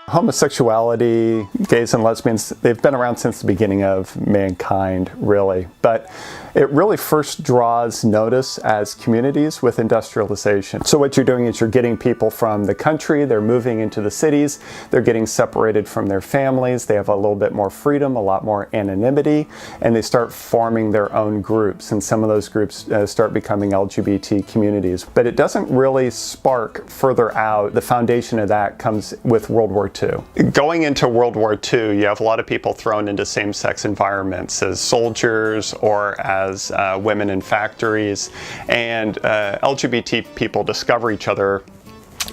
Homosexuality, gays and lesbians, they've been around since the beginning of mankind, really. But it really first draws notice as communities with industrialization. So what you're doing is you're getting people from the country, they're moving into the cities, they're getting separated from their families, they have a little bit more freedom, a lot more anonymity, and they start forming their own groups. And some of those groups start becoming LGBT communities. But it doesn't really spark further out. The foundation of that comes with World War II. Going into World War II, you have a lot of people thrown into same-sex environments as soldiers or as women in factories, and LGBT people discover each other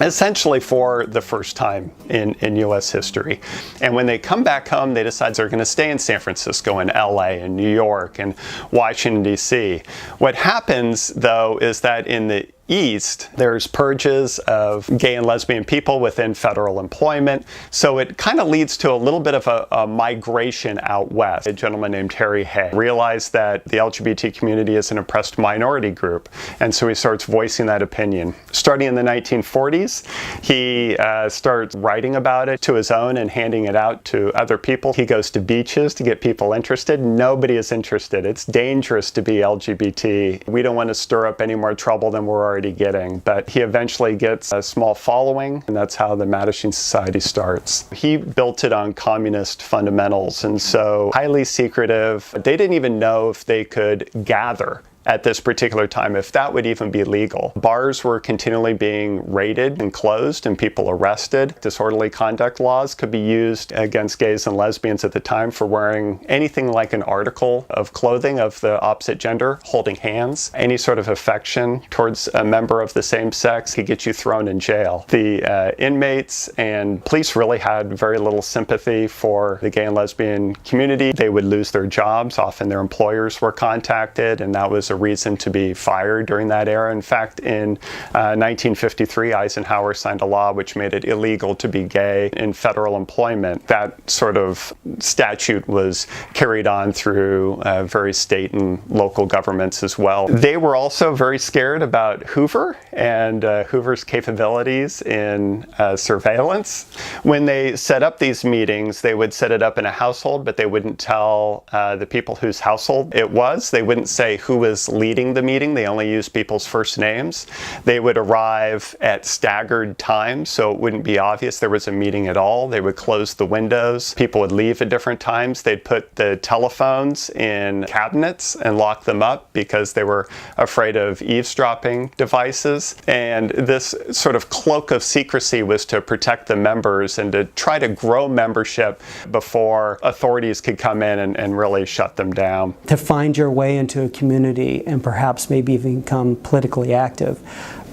essentially for the first time in U.S. history. And when they come back home, they decide they're going to stay in San Francisco and LA and New York and Washington, D.C. What happens, though, is that in the East, there's purges of gay and lesbian people within federal employment. So it kind of leads to a little bit of a migration out west. A gentleman named Herr realized that the LGBT community is an oppressed minority group. And so he starts voicing that opinion. Starting in the 1940s, he starts writing about it to his own and handing it out to other people. He goes to beaches to get people interested. Nobody is interested. It's dangerous to be LGBT. We don't want to stir up any more trouble than we're already getting, but he eventually gets a small following, and that's how the Mattachine Society starts. He built it on communist fundamentals, and so highly secretive. They didn't even know if they could gather at this particular time, if that would even be legal. Bars were continually being raided and closed and people arrested. Disorderly conduct laws could be used against gays and lesbians at the time for wearing anything like an article of clothing of the opposite gender, holding hands. Any sort of affection towards a member of the same sex could get you thrown in jail. The inmates and police really had very little sympathy for the gay and lesbian community. They would lose their jobs. Often their employers were contacted, and that was a reason to be fired during that era. In fact, in 1953, Eisenhower signed a law which made it illegal to be gay in federal employment. That sort of statute was carried on through various state and local governments as well. They were also very scared about Hoover and Hoover's capabilities in surveillance. When they set up these meetings, they would set it up in a household, but they wouldn't tell the people whose household it was. They wouldn't say who was leading the meeting. They only used people's first names. They would arrive at staggered times, so it wouldn't be obvious there was a meeting at all. They would close the windows. People would leave at different times. They'd put the telephones in cabinets and lock them up because they were afraid of eavesdropping devices. And this sort of cloak of secrecy was to protect the members and to try to grow membership before authorities could come in and really shut them down. To find your way into a community and perhaps maybe even become politically active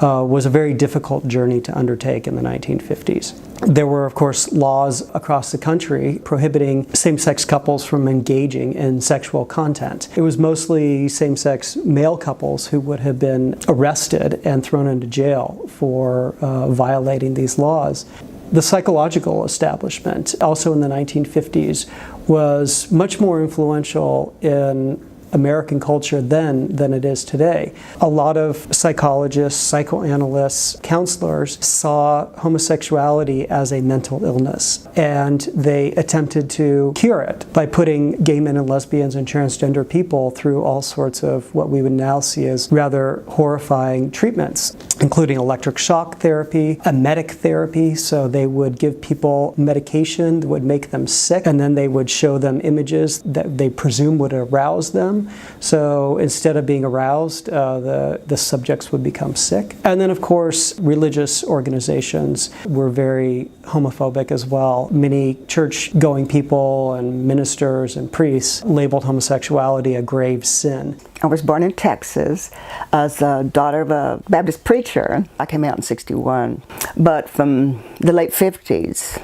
was a very difficult journey to undertake in the 1950s. There were, of course, laws across the country prohibiting same-sex couples from engaging in sexual content. It was mostly same-sex male couples who would have been arrested and thrown into jail for violating these laws. The psychological establishment, also in the 1950s, was much more influential in American culture then than it is today. A lot of psychologists, psychoanalysts, counselors saw homosexuality as a mental illness, and they attempted to cure it by putting gay men and lesbians and transgender people through all sorts of what we would now see as rather horrifying treatments, including electric shock therapy, emetic therapy. So they would give people medication that would make them sick, and then they would show them images that they presume would arouse them. So instead of being aroused, the subjects would become sick. And then, of course, religious organizations were very homophobic as well. Many church-going people and ministers and priests labeled homosexuality a grave sin. I was born in Texas as a daughter of a Baptist preacher. I came out in '61, but from the late 50s,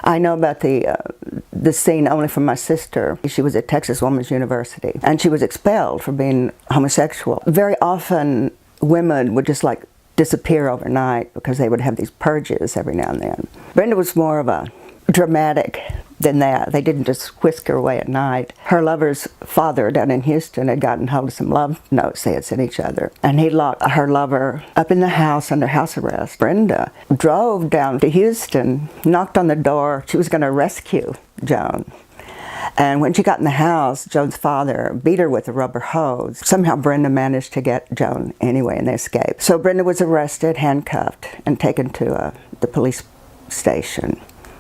I know about the scene only from my sister. She was at Texas Women's University, and she was expelled for being homosexual. Very often, women would just like disappear overnight because they would have these purges every now and then. Brenda was more of a dramatic than that. They didn't just whisk her away at night. Her lover's father down in Houston had gotten hold of some love notes they had sent each other, and he locked her lover up in the house under house arrest. Brenda drove down to Houston, knocked on the door. She was going to rescue Joan. And when she got in the house, Joan's father beat her with a rubber hose. Somehow Brenda managed to get Joan anyway, and they escaped. So Brenda was arrested, handcuffed, and taken to the police station.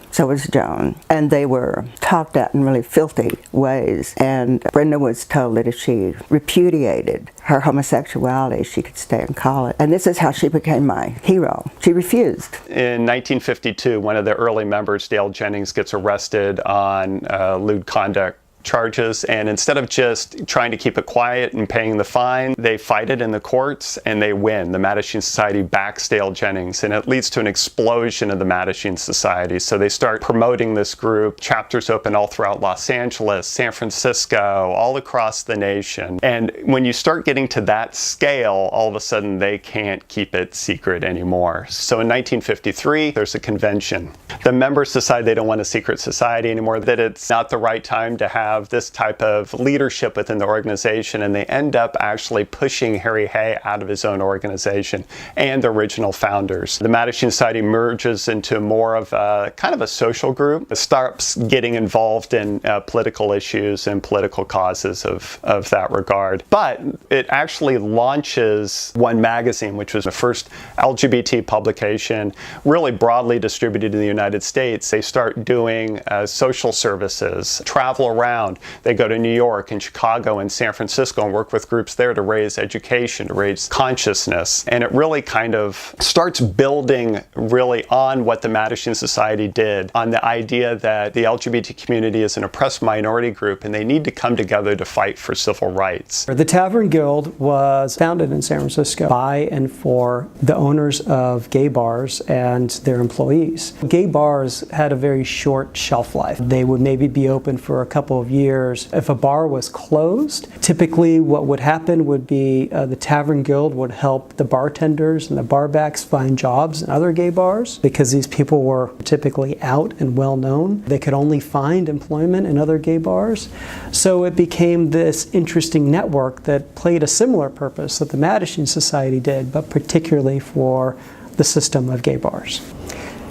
So was Joan. And they were talked at in really filthy ways. And Brenda was told that if she repudiated her homosexuality, she could stay in college. And this is how she became my hero. She refused. In 1952, one of the early members, Dale Jennings, gets arrested on lewd conduct charges, and instead of just trying to keep it quiet and paying the fine, they fight it in the courts and they win. The Mattachine Society backs Dale Jennings, and it leads to an explosion of the Mattachine Society. So they start promoting this group. Chapters open all throughout Los Angeles, San Francisco, all across the nation. And when you start getting to that scale, all of a sudden they can't keep it secret anymore. So in 1953, there's a convention. The members decide they don't want a secret society anymore, that it's not the right time to have this type of leadership within the organization, and they end up actually pushing Harry Hay out of his own organization and the original founders. The Mattachine Society merges into more of a kind of a social group. It starts getting involved in political issues and political causes of that regard. But it actually launches one magazine, which was the first LGBT publication, really broadly distributed in the United States. They start doing social services, travel around. They go to New York and Chicago and San Francisco and work with groups there to raise education, to raise consciousness. And it really kind of starts building really on what the Mattachine Society did, on the idea that the LGBT community is an oppressed minority group and they need to come together to fight for civil rights. The Tavern Guild was founded in San Francisco by and for the owners of gay bars and their employees. Gay bars had a very short shelf life. They would maybe be open for a couple of years. If a bar was closed, typically what would happen would be the Tavern Guild would help the bartenders and the barbacks find jobs in other gay bars, because these people were typically out and well known. They could only find employment in other gay bars. So it became this interesting network that played a similar purpose that the Mattachine Society did, but particularly for the system of gay bars.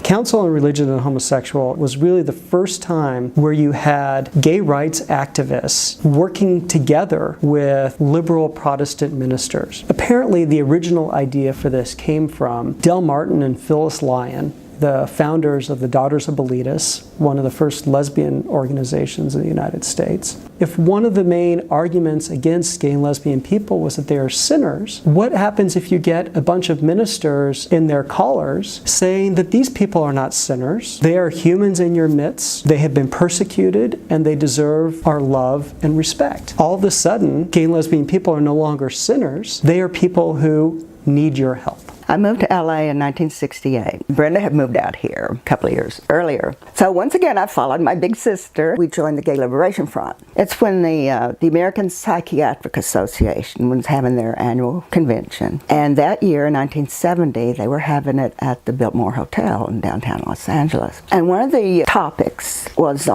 Council on Religion and Homosexual was really the first time where you had gay rights activists working together with liberal Protestant ministers. Apparently, the original idea for this came from Del Martin and Phyllis Lyon, the founders of the Daughters of Bilitis, one of the first lesbian organizations in the United States. If one of the main arguments against gay and lesbian people was that they are sinners, what happens if you get a bunch of ministers in their collars saying that these people are not sinners, they are humans in your midst, they have been persecuted, and they deserve our love and respect? All of a sudden, gay and lesbian people are no longer sinners, they are people who need your help. I moved to LA in 1968. Brenda had moved out here a couple of years earlier. So once again, I followed my big sister. We joined the Gay Liberation Front. It's when the American Psychiatric Association was having their annual convention. And that year, in 1970, they were having it at the Biltmore Hotel in downtown Los Angeles. And one of the topics was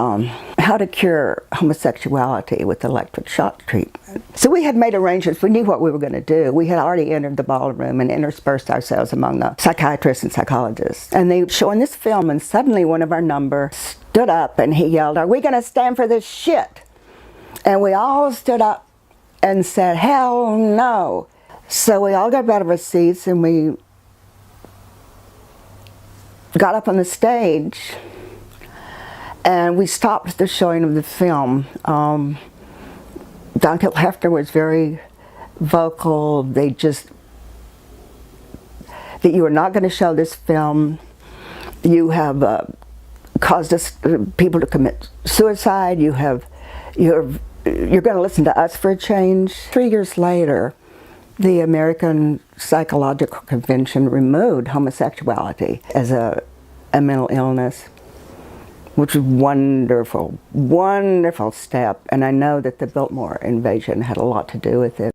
how to cure homosexuality with electric shock treatment. So we had made arrangements. We knew what we were going to do. We had already entered the ballroom and interspersed ourselves among the psychiatrists and psychologists. And they were showing this film, and suddenly one of our number stood up and he yelled, "Are we going to stand for this shit?" And we all stood up and said, "Hell no." So we all got out of our seats and we got up on the stage and we stopped the showing of the film. Don Hefner was very vocal. They just, that you are not going to show this film. You have caused us people to commit suicide. You're going to listen to us for a change. 3 years later, the American Psychological Convention removed homosexuality as a mental illness, which was wonderful, wonderful step. And I know that the Biltmore invasion had a lot to do with it.